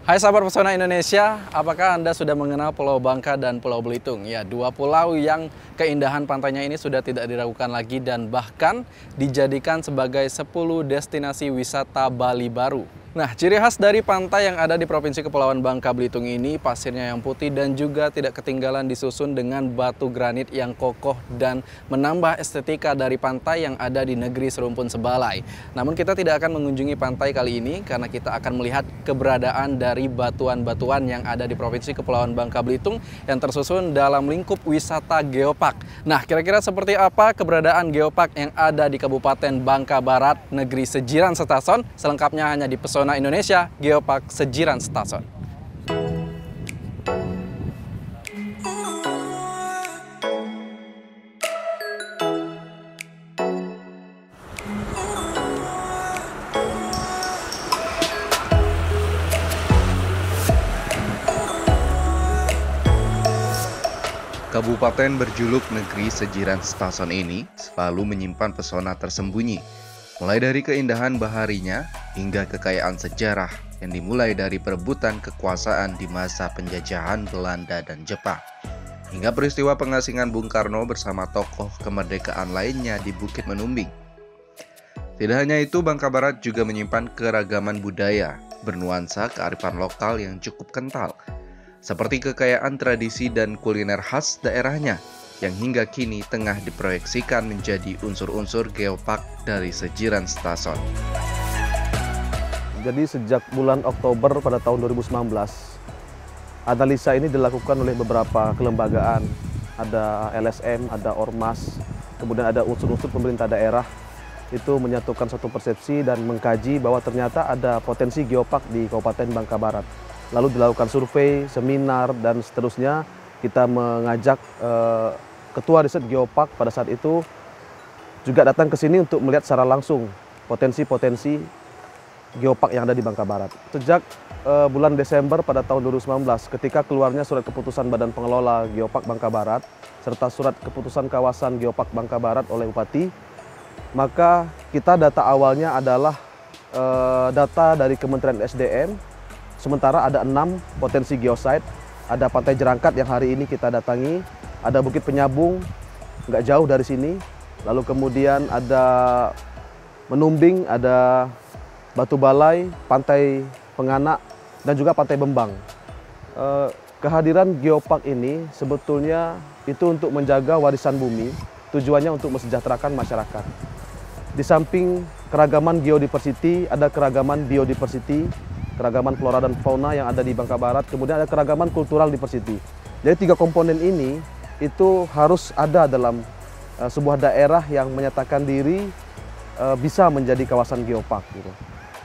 Hai sahabat pesona Indonesia, apakah Anda sudah mengenal Pulau Bangka dan Pulau Belitung? Ya, dua pulau yang keindahan pantainya ini sudah tidak diragukan lagi dan bahkan dijadikan sebagai 10 destinasi wisata Bali baru. Nah, ciri khas dari pantai yang ada di Provinsi Kepulauan Bangka Belitung ini pasirnya yang putih dan juga tidak ketinggalan disusun dengan batu granit yang kokoh dan menambah estetika dari pantai yang ada di negeri serumpun Sebalai. Namun kita tidak akan mengunjungi pantai kali ini karena kita akan melihat keberadaan dari batuan-batuan yang ada di Provinsi Kepulauan Bangka Belitung yang tersusun dalam lingkup wisata Geopark. Nah, kira-kira seperti apa keberadaan Geopark yang ada di Kabupaten Bangka Barat, negeri Sejiram Setason? Selengkapnya hanya di Pesona Indonesia Geopark Sejiram Setason. Kabupaten berjuluk Negeri Sejiram Setason ini selalu menyimpan pesona tersembunyi, mulai dari keindahan baharinya hingga kekayaan sejarah yang dimulai dari perebutan kekuasaan di masa penjajahan Belanda dan Jepang, hingga peristiwa pengasingan Bung Karno bersama tokoh kemerdekaan lainnya di Bukit Menumbing. Tidak hanya itu, Bangka Barat juga menyimpan keragaman budaya bernuansa kearifan lokal yang cukup kental, seperti kekayaan tradisi dan kuliner khas daerahnya yang hingga kini tengah diproyeksikan menjadi unsur-unsur geopark dari Sejiram Setason. Jadi sejak bulan Oktober pada tahun 2019, analisa ini dilakukan oleh beberapa kelembagaan. Ada LSM, ada Ormas, kemudian ada unsur-unsur pemerintah daerah. Itu menyatukan satu persepsi dan mengkaji bahwa ternyata ada potensi geopark di Kabupaten Bangka Barat. Lalu dilakukan survei, seminar, dan seterusnya. Kita mengajak Ketua Riset Geopark pada saat itu juga datang ke sini untuk melihat secara langsung potensi-potensi geopark yang ada di Bangka Barat. Sejak bulan Desember pada tahun 2019, ketika keluarnya surat keputusan Badan Pengelola Geopark Bangka Barat, serta surat keputusan kawasan Geopark Bangka Barat oleh Bupati, maka kita data awalnya adalah data dari Kementerian SDM, sementara ada 6 potensi geosite. Ada Pantai Jerangkat yang hari ini kita datangi, ada Bukit Penyabung, nggak jauh dari sini, lalu kemudian ada Menumbing, ada Batu Balai, Pantai Penganak, dan juga Pantai Bembang. Kehadiran geopark ini sebetulnya itu untuk menjaga warisan bumi, tujuannya untuk mesejahterakan masyarakat. Di samping keragaman geodiversity, ada keragaman biodiversity, keragaman flora dan fauna yang ada di Bangka Barat, kemudian ada keragaman kultural diversity. Jadi 3 komponen ini itu harus ada dalam sebuah daerah yang menyatakan diri bisa menjadi kawasan geopark. Gitu.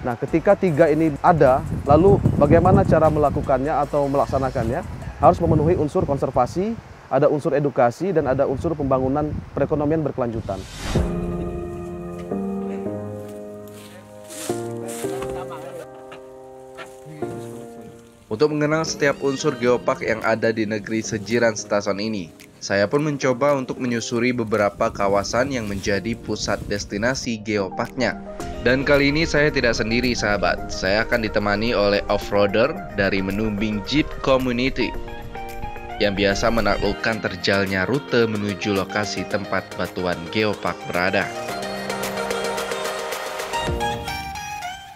Nah, ketika 3 ini ada, lalu bagaimana cara melakukannya atau melaksanakannya? Harus memenuhi unsur konservasi, ada unsur edukasi, dan ada unsur pembangunan perekonomian berkelanjutan. Untuk mengenal setiap unsur geopark yang ada di negeri Sejiram Setason ini, saya pun mencoba untuk menyusuri beberapa kawasan yang menjadi pusat destinasi geoparknya. Dan kali ini saya tidak sendiri sahabat, saya akan ditemani oleh off-roader dari Menumbing Jeep Community yang biasa menaklukkan terjalnya rute menuju lokasi tempat batuan geopark berada.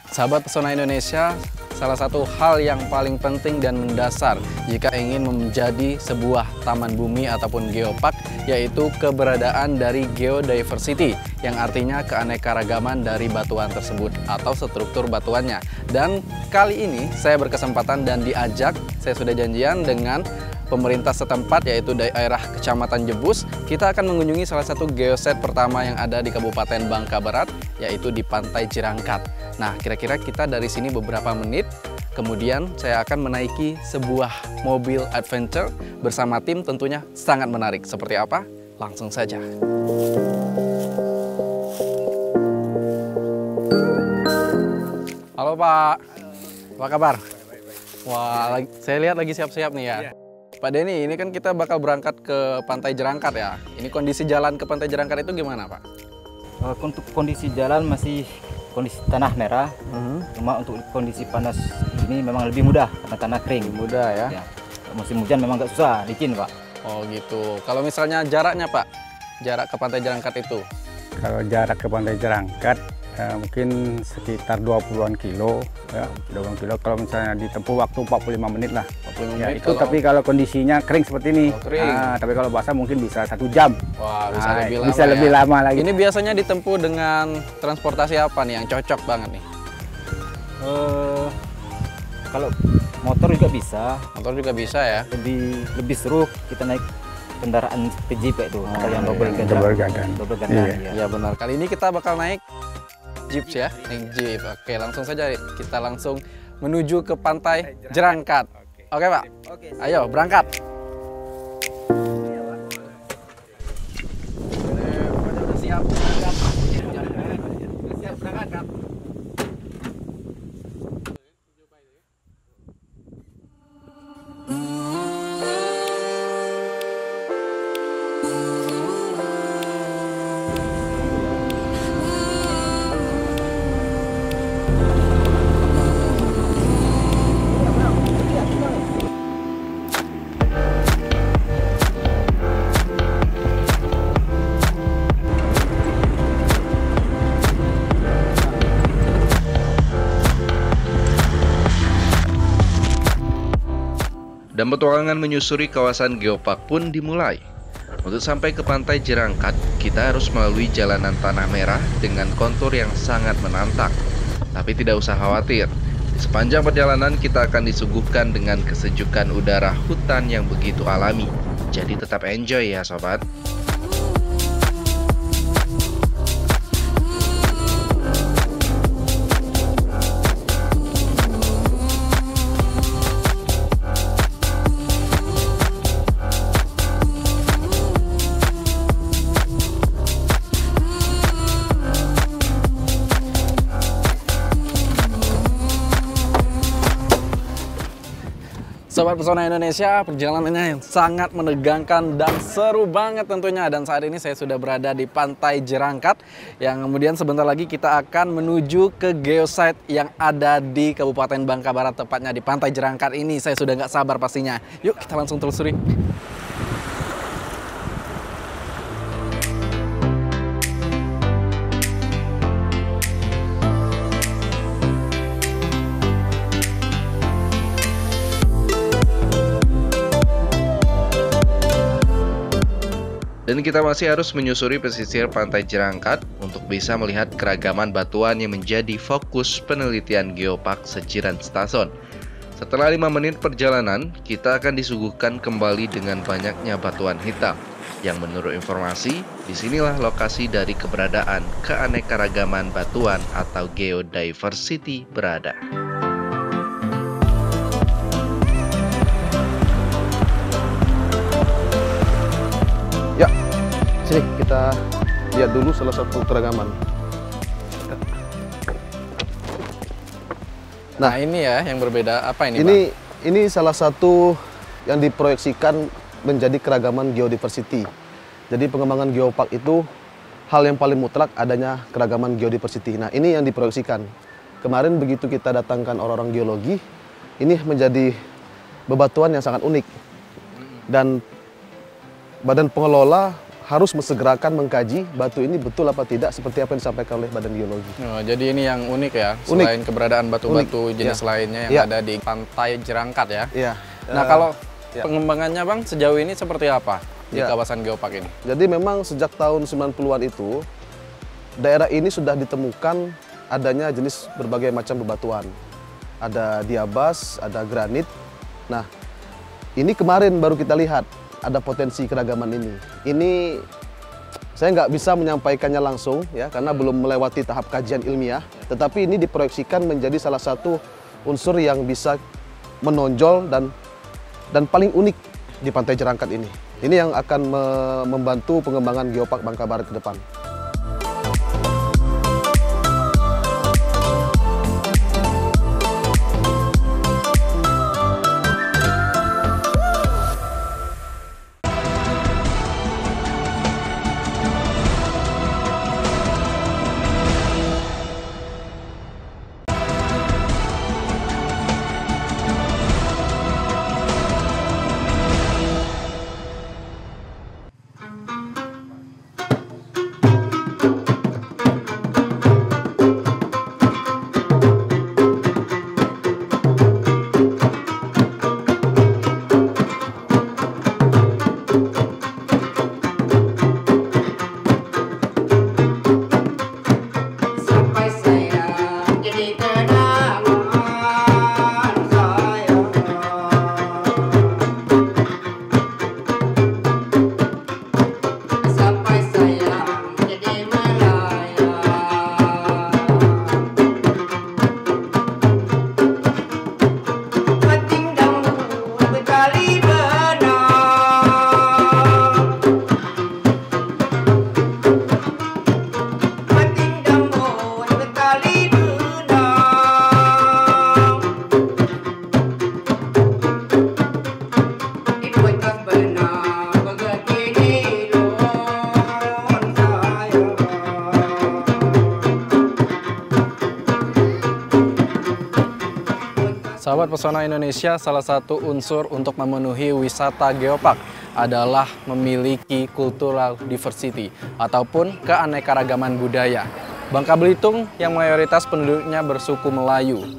Sahabat Pesona Indonesia, salah satu hal yang paling penting dan mendasar jika ingin menjadi sebuah taman bumi ataupun geopark yaitu keberadaan dari geodiversity yang artinya keanekaragaman dari batuan tersebut atau struktur batuannya. Dan kali ini saya berkesempatan dan diajak, saya sudah janjian dengan pemerintah setempat yaitu daerah Kecamatan Jebus. Kita akan mengunjungi salah satu geoset pertama yang ada di Kabupaten Bangka Barat yaitu di Pantai Jerangkat. Nah, kira-kira kita dari sini beberapa menit, kemudian saya akan menaiki sebuah mobil adventure bersama tim, tentunya sangat menarik. Seperti apa? Langsung saja. Halo Pak, apa kabar? Wah, saya lihat lagi siap-siap nih ya. Pak Denny, ini kan kita bakal berangkat ke Pantai Jerangkat ya. Ini kondisi jalan ke Pantai Jerangkat itu gimana, Pak? Untuk kondisi jalan masih kondisi tanah merah. Cuma untuk kondisi panas ini memang lebih mudah karena tanah kering. Mudah ya. Ya. Musim hujan memang agak susah, licin Pak. Oh gitu. Kalau misalnya jaraknya Pak, jarak ke Pantai Jerangkat itu? Kalau jarak ke Pantai Jerangkat mungkin sekitar 20-an kilo, ya, 20 kilo. Kalau misalnya ditempuh waktu 45 menit lah. 45 Ya, menit itu kalau... tapi kalau kondisinya kering seperti ini. Oh, kering. Nah, tapi kalau basah mungkin bisa 1 jam. Wah, bisa Nah, lebih lama bisa lebih ya. lama lagi. Ini biasanya ditempuh dengan transportasi apa nih yang cocok banget nih? Kalau motor juga bisa, Motor juga bisa ya? lebih seru kita naik kendaraan seperti jeep itu, atau yang double iya, gandang. double gandang. Iya. Iya. Iya benar. Kali ini kita bakal naik jeep ya, naik jeep. Oke, langsung saja kita langsung menuju ke Pantai Jerangkat. Oke Pak, ayo berangkat. Siap berangkat Kak. Dan petualangan menyusuri kawasan geopark pun dimulai. Untuk sampai ke Pantai Jerangkat, kita harus melalui jalanan tanah merah dengan kontur yang sangat menantang. Tapi tidak usah khawatir, di sepanjang perjalanan kita akan disuguhkan dengan kesejukan udara hutan yang begitu alami. Jadi tetap enjoy ya sobat. Sobat Pesona Indonesia, perjalanannya yang sangat menegangkan dan seru banget tentunya. Dan saat ini saya sudah berada di Pantai Jerangkat, yang kemudian sebentar lagi kita akan menuju ke geosite yang ada di Kabupaten Bangka Barat, tepatnya di Pantai Jerangkat ini. Saya sudah nggak sabar pastinya. Yuk kita langsung telusuri. Dan kita masih harus menyusuri pesisir Pantai Jerangkat untuk bisa melihat keragaman batuan yang menjadi fokus penelitian geopark Sejiram Stason. Setelah 5 menit perjalanan, kita akan disuguhkan kembali dengan banyaknya batuan hitam. Yang menurut informasi, disinilah lokasi dari keberadaan keanekaragaman batuan atau geodiversity berada. Ya, sini kita lihat dulu salah satu keragaman. Nah ini ya yang berbeda, apa ini Pak? Ini salah satu yang diproyeksikan menjadi keragaman geodiversity. Jadi pengembangan geopark itu hal yang paling mutlak adanya keragaman geodiversity. Nah ini yang diproyeksikan. Kemarin begitu kita datangkan orang-orang geologi, ini menjadi bebatuan yang sangat unik. Dan Badan Pengelola harus mensegerakan mengkaji batu ini betul apa tidak seperti apa yang disampaikan oleh Badan Geologi. Oh, jadi ini yang unik ya, Unik. selain keberadaan batu-batu jenis Ya. lainnya yang Ya. ada di Pantai Jerangkat ya. Iya. Nah kalau ya. pengembangannya Bang sejauh ini seperti apa di Ya. kawasan geopark ini? Jadi memang sejak tahun 90-an itu daerah ini sudah ditemukan adanya jenis berbagai macam bebatuan. Ada diabas, ada granit. Nah, ini kemarin baru kita lihat ada potensi keragaman ini. Ini saya nggak bisa menyampaikannya langsung ya karena belum melewati tahap kajian ilmiah. Tetapi ini diproyeksikan menjadi salah satu unsur yang bisa menonjol dan paling unik di Pantai Jerangkat ini. Ini yang akan membantu pengembangan geopark Bangka Barat ke depan. Sahabat Pesona Indonesia, salah satu unsur untuk memenuhi wisata geopark adalah memiliki cultural diversity ataupun keanekaragaman budaya. Bangka Belitung yang mayoritas penduduknya bersuku Melayu.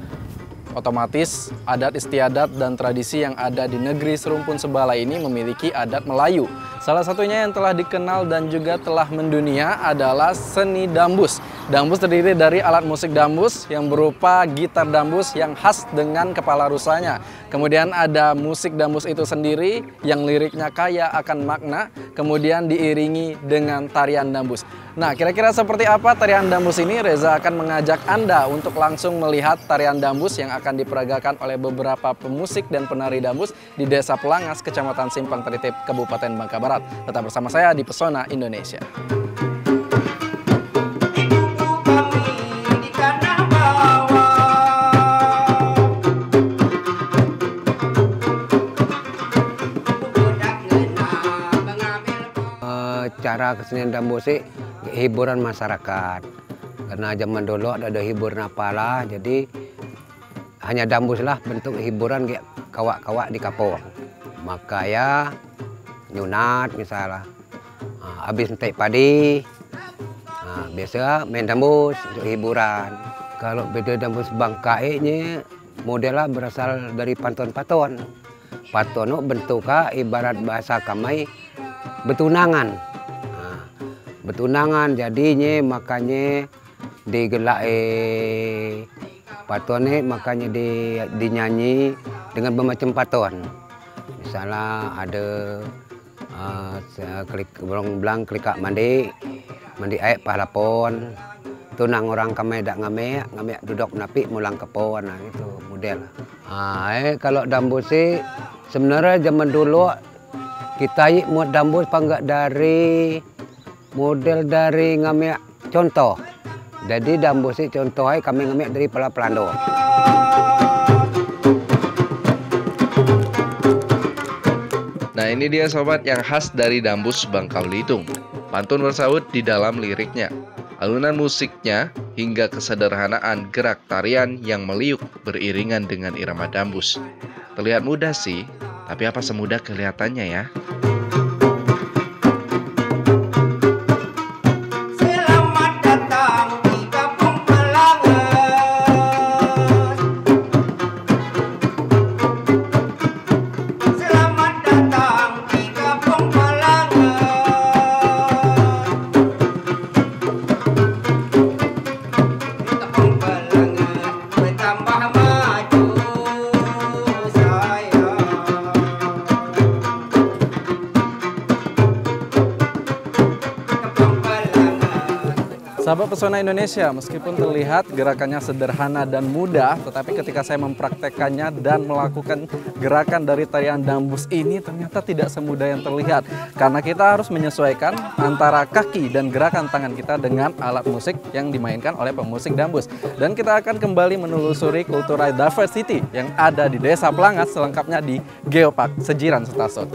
Otomatis adat istiadat dan tradisi yang ada di negeri serumpun sebala ini memiliki adat Melayu. Salah satunya yang telah dikenal dan juga telah mendunia adalah seni dambus. Dambus terdiri dari alat musik dambus yang berupa gitar dambus yang khas dengan kepala rusanya. Kemudian ada musik dambus itu sendiri yang liriknya kaya akan makna, kemudian diiringi dengan tarian dambus. Nah, kira-kira seperti apa tarian dambus ini? Reza akan mengajak Anda untuk langsung melihat tarian dambus yang akan diperagakan oleh beberapa pemusik dan penari dambus di Desa Pelangas, Kecamatan Simpang Tritip, Kabupaten Bangka Barat. Tetap bersama saya di Pesona Indonesia. Cara kesenian dambus sih hiburan masyarakat, karena zaman dulu ada hiburan apalah, jadi hanya dambus lah bentuk hiburan kayak kawak-kawak di kampung. Maka ya nyunat misalnya, habis ntek padi, biasa main dambus untuk hiburan. Kalau beda dambus Bangka ini modelnya berasal dari panton-panton. Panton bentuknya ibarat bahasa kami betunangan. Betunangan jadinya makanya digelak patone, makanya dinyanyi dengan bermacam paton. Misalnya ada belang klikak mandi air palapon, tunang orang kami dak ngamek duduk napi mulang kepon, nah itu model. Kalau dambus sih sebenarnya zaman dulu kita muat dambus panggak dari model dari ngamek contoh. Jadi dambus sih contoh kami ngamek dari Pala Pelando. Nah, ini dia sobat yang khas dari dambus Bangka Belitung. Pantun bersaut di dalam liriknya, alunan musiknya hingga kesederhanaan gerak tarian yang meliuk beriringan dengan irama dambus. Terlihat mudah sih, tapi apa semudah kelihatannya ya? Sahabat Pesona Indonesia, meskipun terlihat gerakannya sederhana dan mudah, tetapi ketika saya mempraktekkannya dan melakukan gerakan dari tarian dambus ini ternyata tidak semudah yang terlihat. Karena kita harus menyesuaikan antara kaki dan gerakan tangan kita dengan alat musik yang dimainkan oleh pemusik dambus. Dan kita akan kembali menelusuri cultural diversity yang ada di Desa Pelangas, selengkapnya di Geopark Sejiram Setasot.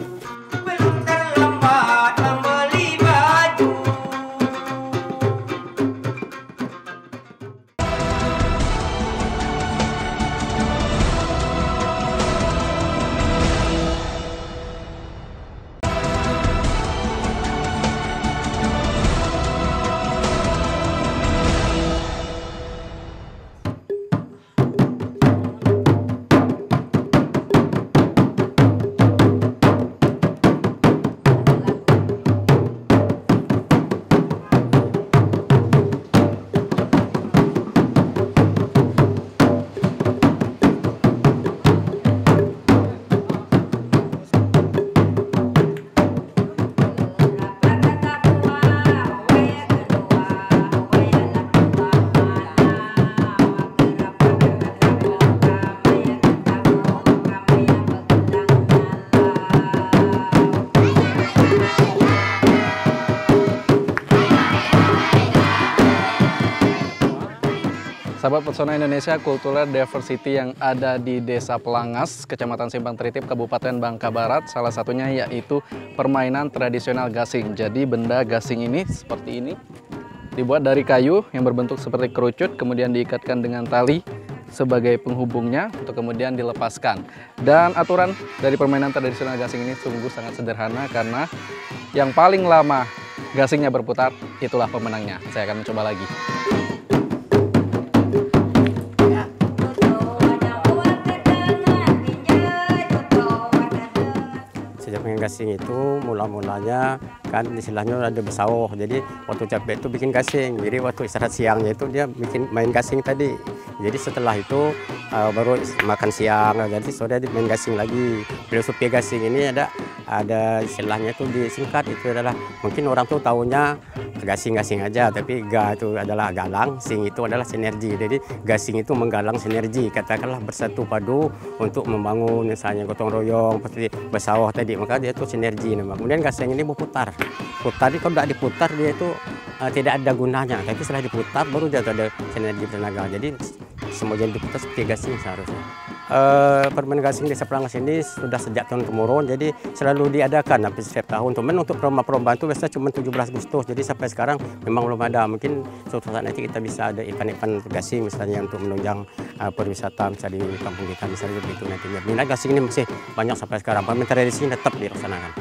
Sahabat Pesona Indonesia, Cultural Diversity yang ada di Desa Pelangas, Kecamatan Simpang Tritip, Kabupaten Bangka Barat, salah satunya yaitu permainan tradisional gasing. Jadi benda gasing ini seperti ini, dibuat dari kayu yang berbentuk seperti kerucut, kemudian diikatkan dengan tali sebagai penghubungnya untuk kemudian dilepaskan. Dan aturan dari permainan tradisional gasing ini sungguh sangat sederhana karena yang paling lama gasingnya berputar, itulah pemenangnya. Saya akan mencoba lagi. Gasing itu mula-mulanya kan istilahnya ada bersawah, jadi waktu capek itu bikin gasing, jadi waktu istirahat siangnya itu dia bikin main gasing tadi. Jadi setelah itu baru makan siang, jadi sore dia main gasing lagi. Filosofi gasing ini ada istilahnya itu disingkat, itu adalah mungkin orang tuh tahunya gasing-gasing aja, tapi ga itu adalah galang, sing itu adalah sinergi. Jadi gasing itu menggalang sinergi, katakanlah bersatu padu untuk membangun misalnya gotong royong seperti bersawah tadi, maka dia itu sinergi. Kemudian gasing ini berputar. Putar ini kalau tidak diputar dia itu tidak ada gunanya, tapi setelah diputar baru dia ada sinergi tenaga. Jadi semua jenis diputar seperti gasing seharusnya. Permainan gasing Desa Pelangas ini sudah sejak tahun temurun, jadi selalu diadakan hampir setiap tahun. Cuman untuk perlombaan itu biasanya cuma 17 Agustus, jadi sampai sekarang memang belum ada. Mungkin suatu saat nanti kita bisa ada event-event gasing misalnya untuk menunjang pariwisata misalnya di kampung kita misalnya begitu nantinya. Minat gasing ini masih banyak sampai sekarang. Permainan tradisi tetap dilaksanakan.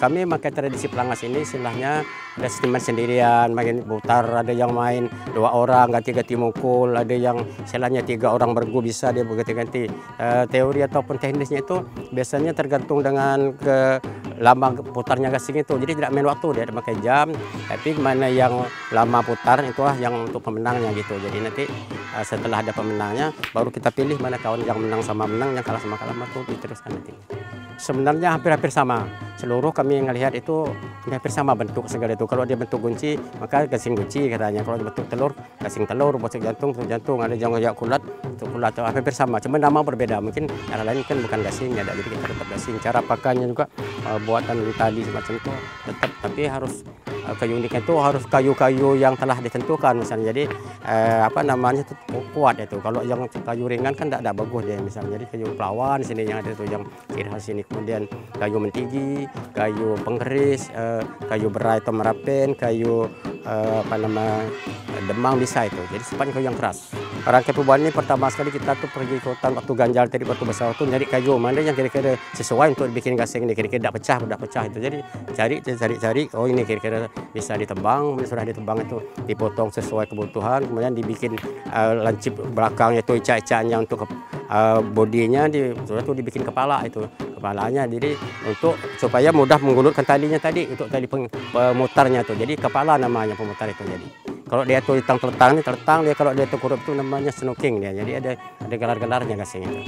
Kami pakai tradisi Pelangas ini istilahnya ada sistem sendirian, main putar, ada yang main 2 orang ganti-ganti mukul, ada yang istilahnya 3 orang bergu bisa dia berganti-ganti. Teori ataupun teknisnya itu biasanya tergantung dengan lama putarnya gasing itu, jadi tidak main waktu, dia ada pakai jam, tapi mana yang lama putar itulah yang untuk pemenangnya gitu. Jadi nanti setelah ada pemenangnya baru kita pilih mana kawan yang menang sama menang, yang kalah sama kalah itu diteruskan nanti. Sebenarnya hampir-hampir sama, seluruh kami melihat itu hampir sama bentuk segala itu. Kalau dia bentuk kunci maka gasing kunci katanya, kalau dia bentuk telur gasing telur, bentuk jantung, ada yang kayak kulat itu kulat, hampir sama, cuma nama berbeda. Mungkin cara lain kan bukan gasing, ada, jadi kita tetap gasing. Cara pakainya juga buatan tali semacam itu tetap, tapi harus keunikan itu harus kayu-kayu yang telah ditentukan misalnya. Jadi apa namanya itu kuat itu. Kalau yang kayu ringan kan tidak bagus dia misalnya. Jadi kayu pelawan sini yang ada itu yang ciri khas sini. Kemudian kayu mentigi, kayu pengkeris, kayu berai atau merapen, kayu apa nama demang bisa itu. Jadi sepanjang kayu yang keras. Rangkai perubahan ini pertama sekali kita tuh pergi ke hutan waktu ganjal tadi waktu besar itu nyari kayu mana yang kira-kira sesuai untuk dibikin gasing ini, kira-kira tidak pecah itu. Jadi cari, oh ini kira-kira bisa ditebang, sudah ditebang itu dipotong sesuai kebutuhan, kemudian dibikin lancip belakangnya itu ica-icanya untuk bodinya sudah tuh dibikin kepalanya, jadi untuk supaya mudah menggulurkan talinya tadi, untuk tali pemutarnya tuh, jadi kepala namanya pemutar itu. Jadi kalau dia tuh teletang dia, kalau dia tuh kurup itu namanya snoking dia, jadi ada gelar-gelarnya gasing itu.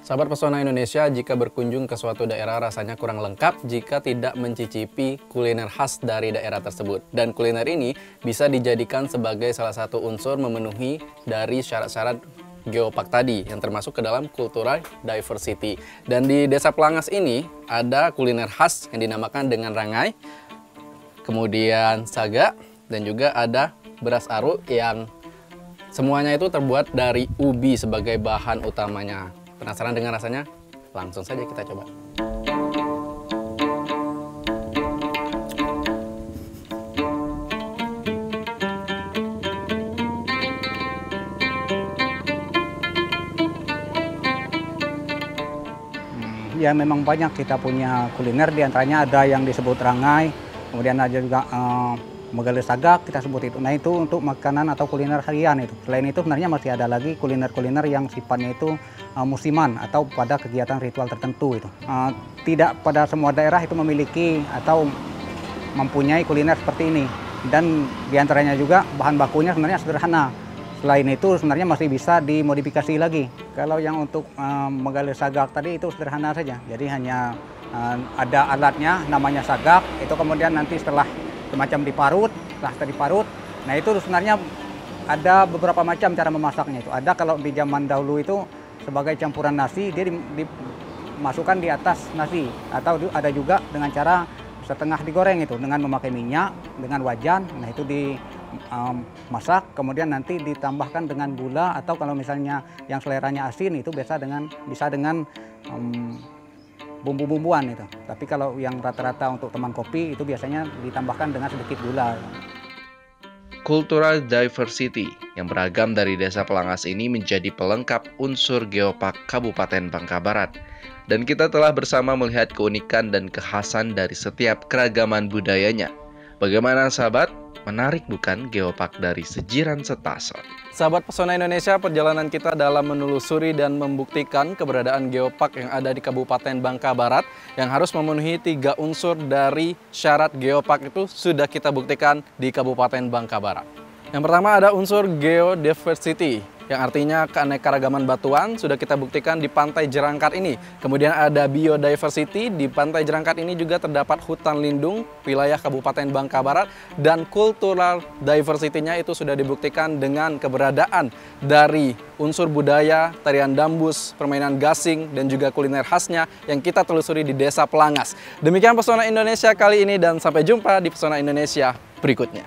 Sahabat Pesona Indonesia, jika berkunjung ke suatu daerah rasanya kurang lengkap jika tidak mencicipi kuliner khas dari daerah tersebut. Dan kuliner ini bisa dijadikan sebagai salah satu unsur memenuhi dari syarat-syarat geopark tadi yang termasuk ke dalam Cultural Diversity. Dan di Desa Pelangas ini ada kuliner khas yang dinamakan dengan rangai, kemudian saga, dan juga ada beras aru yang semuanya itu terbuat dari ubi sebagai bahan utamanya. Penasaran dengan rasanya? Langsung saja kita coba. ya memang banyak kita punya kuliner, diantaranya ada yang disebut rangai, kemudian ada juga megale sagak kita sebut itu. Nah itu untuk makanan atau kuliner harian itu. Selain itu sebenarnya masih ada lagi kuliner-kuliner yang sifatnya itu musiman atau pada kegiatan ritual tertentu itu. Tidak pada semua daerah itu memiliki atau mempunyai kuliner seperti ini. Dan diantaranya juga bahan bakunya sebenarnya sederhana. Selain itu sebenarnya masih bisa dimodifikasi lagi. Kalau yang untuk megale sagak tadi itu sederhana saja. Jadi hanya ada alatnya namanya sagak, itu kemudian nanti setelah semacam diparut, setelah diparut. Nah itu sebenarnya ada beberapa macam cara memasaknya itu. Ada kalau di zaman dahulu itu sebagai campuran nasi, dia dimasukkan di atas nasi. Atau ada juga dengan cara setengah digoreng itu, dengan memakai minyak, dengan wajan. Nah itu dimasak, kemudian nanti ditambahkan dengan gula, atau kalau misalnya yang seleranya asin itu bisa dengan bumbu-bumbuan itu. Tapi kalau yang rata-rata untuk teman kopi itu biasanya ditambahkan dengan sedikit gula. Cultural diversity yang beragam dari Desa Pelangas ini menjadi pelengkap unsur Geopark Kabupaten Bangka Barat. Dan kita telah bersama melihat keunikan dan kekhasan dari setiap keragaman budayanya. Bagaimana sahabat? Menarik bukan Geopark dari Sejiram Setason? Sahabat Pesona Indonesia, perjalanan kita dalam menelusuri dan membuktikan keberadaan Geopark yang ada di Kabupaten Bangka Barat yang harus memenuhi 3 unsur dari syarat Geopark itu sudah kita buktikan di Kabupaten Bangka Barat. Yang pertama ada unsur geodiversity, yang artinya keanekaragaman batuan, sudah kita buktikan di Pantai Jerangkat ini. Kemudian ada biodiversity, di Pantai Jerangkat ini juga terdapat hutan lindung wilayah Kabupaten Bangka Barat, dan cultural diversity-nya itu sudah dibuktikan dengan keberadaan dari unsur budaya, tarian dambus, permainan gasing, dan juga kuliner khasnya yang kita telusuri di Desa Pelangas. Demikian Pesona Indonesia kali ini, dan sampai jumpa di Pesona Indonesia berikutnya.